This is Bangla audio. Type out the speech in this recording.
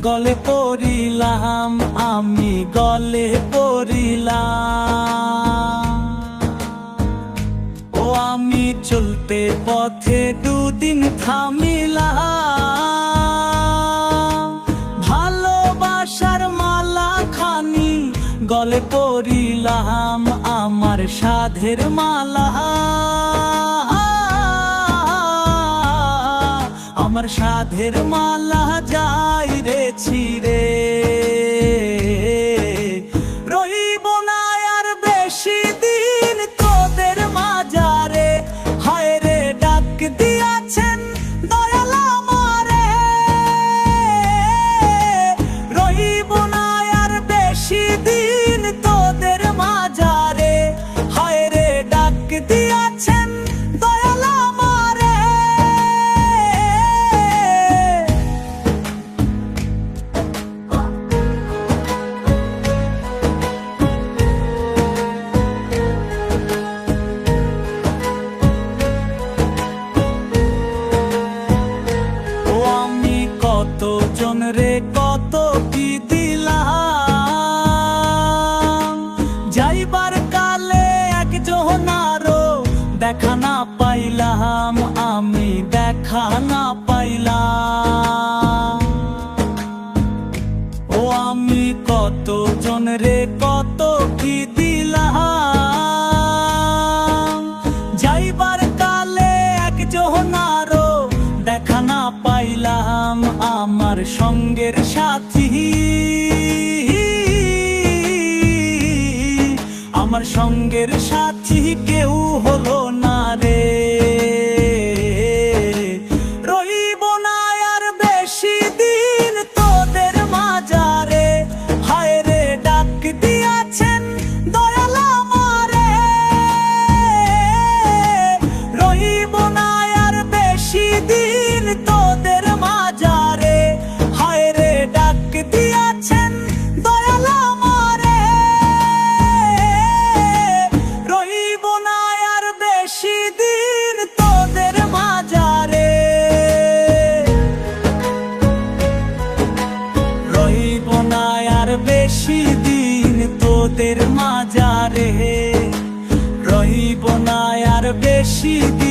গলে পড়িলাম, আমি গলে পড়িলাম। ও আমি চলতে পথে দুদিন থামিলাম, ভালোবাসার মালা খানি গলে পড়িলাম, আমার সাধের মালা, আমার সাধের মালা যাই রে ছিঁড়ে। রইব না আর বেশি দিন তোদের মাঝারে, হায় রে ডাক দিয়াছেন দয়াল আমারে। রইব না আর বেশি দিন তোদের মাঝারে, হায় রে ডাক দিয়াছেন দয়াল আমারে। কতজন রে কত কি দিলাম, যাইবার কালে একজনারও দেখা না পাইলাম, আমি দেখা না পাইলাম। ও আমি কতজন রে কত কি দিলাম, যাইবার কালে একজনারও দেখা না পাইলাম, আমার সঙ্গের সাথী, আমার সঙ্গের সাথী কেউ হলো না রে। রইব না আর বেশি দিন তোদের মাঝারে, হায় রে ডাক দিয়াছেন দয়াল আমারে। রইব না আর বেশি দিন তোদের মাঝারে, হায় রে ডাক দিয়াছেন দয়াল আমারে। রইব না আর বেশি দিন তোদের মাঝারে, রইব না আর বেশি দিন তোদের মাঝারে, রইব না আর বেশি দিন।